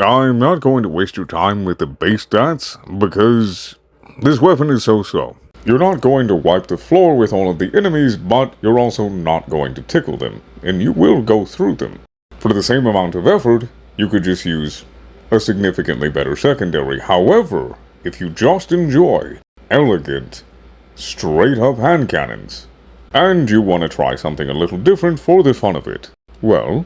I'm not going to waste your time with the base stats, because this weapon is so-so. You're not going to wipe the floor with all of the enemies, but you're also not going to tickle them, and you will go through them. For the same amount of effort, you could just use a significantly better secondary. However, if you just enjoy elegant, straight-up hand cannons, and you want to try something a little different for the fun of it, well,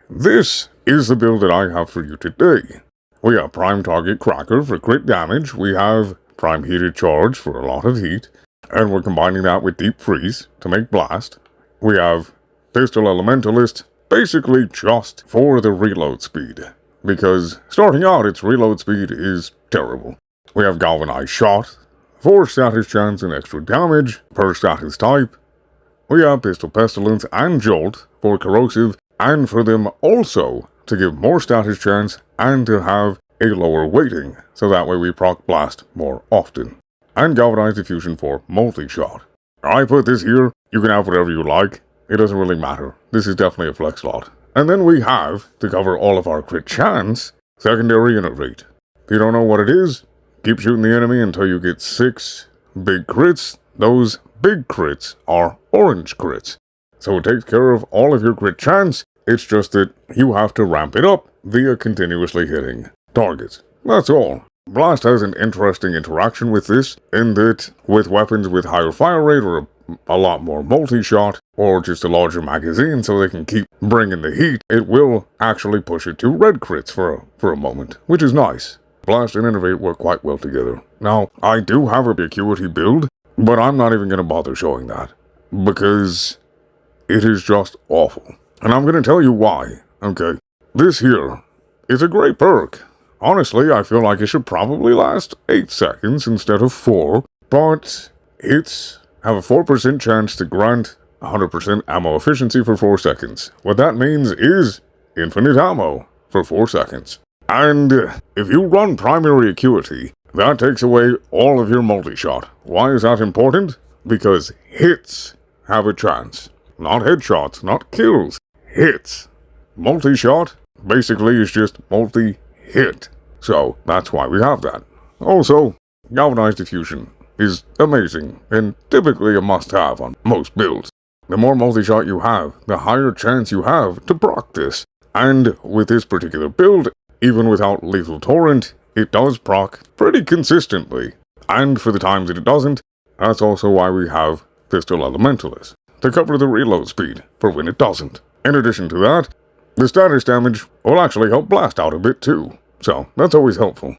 this is the build that I have for you today. We have Prime Target Cracker for crit damage, we have Prime Heated Charge for a lot of heat, and we're combining that with Deep Freeze to make Blast. We have Pistol Elementalist, basically just for the reload speed, because starting out its reload speed is terrible. We have Galvanized Shot, for status chance and extra damage per status type. We have Pistol Pestilence and Jolt for corrosive, and for them also to give more status chance and to have a lower weighting, so that way we proc blast more often. And Galvanized Diffusion for multi-shot. I put this here, you can have whatever you like, it doesn't really matter. This is definitely a flex slot. And then we have, to cover all of our crit chance, Secondary Enervate. If you don't know what it is, keep shooting the enemy until you get 6 big crits. Those big crits are orange crits. So it takes care of all of your crit chance, it's just that you have to ramp it up via continuously hitting targets. That's all. Blast has an interesting interaction with this, in that with weapons with higher fire rate or a lot more multi-shot, or just a larger magazine so they can keep bringing the heat, it will actually push it to red crits for a moment, which is nice. Blast and Enervate work quite well together. Now, I do have a Acuity build, but I'm not even going to bother showing that, because it is just awful. And I'm going to tell you why, okay? This here is a great perk. Honestly, I feel like it should probably last 8 seconds instead of 4, but it's have a 4% chance to grant 100% ammo efficiency for 4 seconds. What that means is infinite ammo for 4 seconds. And if you run primary acuity, that takes away all of your multi-shot. Why is that important? Because hits have a chance. Not headshots, not kills. Hits. Multi-shot basically is just multi-hit. So that's why we have that. Also, Galvanized Diffusion is amazing and typically a must-have on most builds. The more multi-shot you have, the higher chance you have to proc this. And with this particular build, even without Lethal Torrent, it does proc pretty consistently. And for the times that it doesn't, that's also why we have Pistol Elementalist, to cover the reload speed for when it doesn't. In addition to that, the status damage will actually help blast out a bit too, so that's always helpful.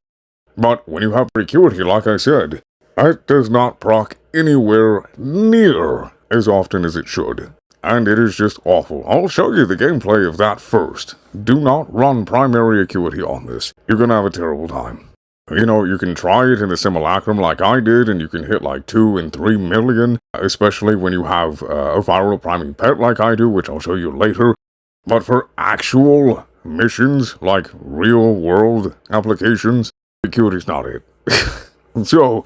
But when you have Acuity, like I said, it does not proc anywhere near as often as it should. And it is just awful. I'll show you the gameplay of that first. Do not run primary acuity on this. You're gonna have a terrible time. You know, you can try it in the simulacrum like I did, and you can hit like 2 and 3 million, especially when you have a viral priming pet like I do, which I'll show you later. But for actual missions, like real-world applications, acuity's not it. So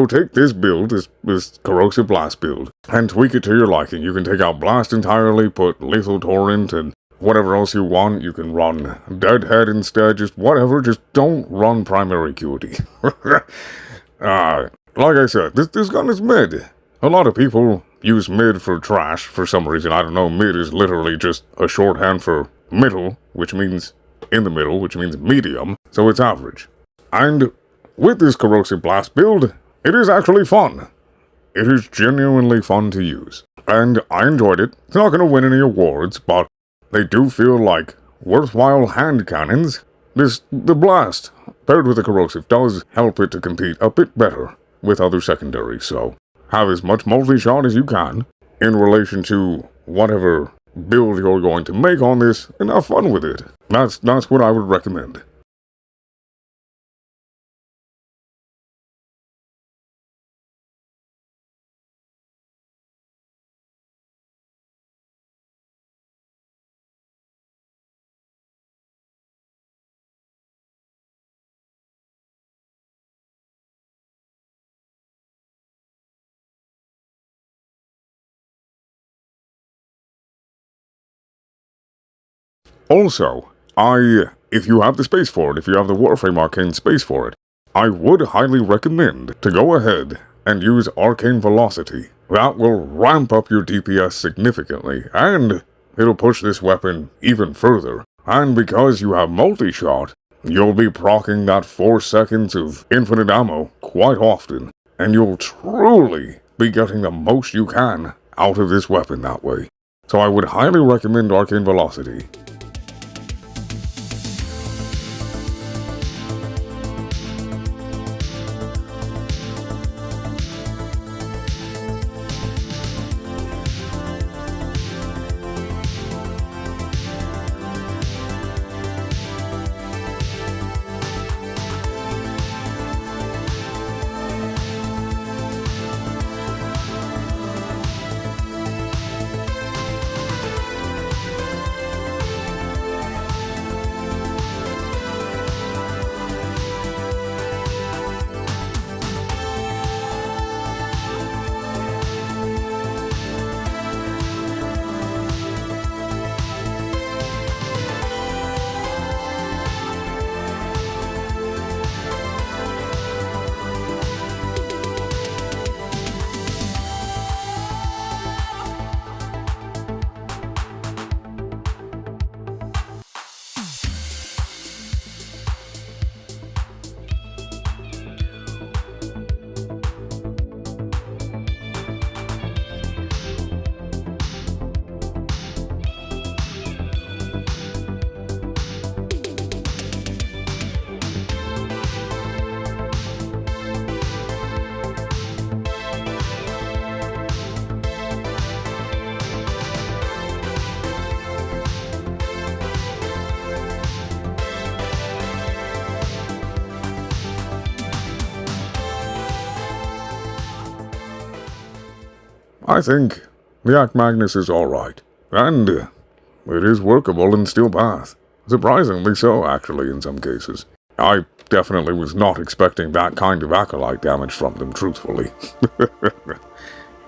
take this build, this Corrosive Blast build, and tweak it to your liking. You can take out Blast entirely, put Lethal Torrent, and whatever else you want. You can run Deadhead instead, just whatever, just don't run primary acuity. Like I said, this gun is mid. A lot of people use mid for trash for some reason. I don't know, mid is literally just a shorthand for middle, which means in the middle, which means medium, so it's average. And with this Corrosive Blast build, it is actually fun. It is genuinely fun to use. And I enjoyed it. It's not going to win any awards, but they do feel like worthwhile hand cannons. The Blast, paired with the Corrosive, does help it to compete a bit better with other secondaries, so have as much multi-shot as you can in relation to whatever build you're going to make on this, and have fun with it. That's what I would recommend. Also, if you have the space for it, if you have the Warframe Arcane space for it, I would highly recommend to go ahead and use Arcane Velocity. That will ramp up your DPS significantly, and it'll push this weapon even further. And because you have multi-shot, you'll be proccing that 4 seconds of infinite ammo quite often, and you'll truly be getting the most you can out of this weapon that way. So I would highly recommend Arcane Velocity. I think the Akmagnus is alright, and it is workable in Steel Path. Surprisingly so, actually, in some cases. I definitely was not expecting that kind of acolyte damage from them, truthfully.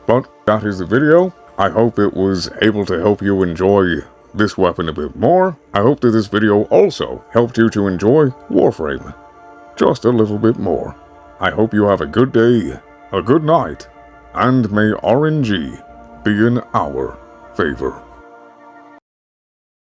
But that is the video. I hope it was able to help you enjoy this weapon a bit more. I hope that this video also helped you to enjoy Warframe just a little bit more. I hope you have a good day, a good night, and may RNG be in our favor.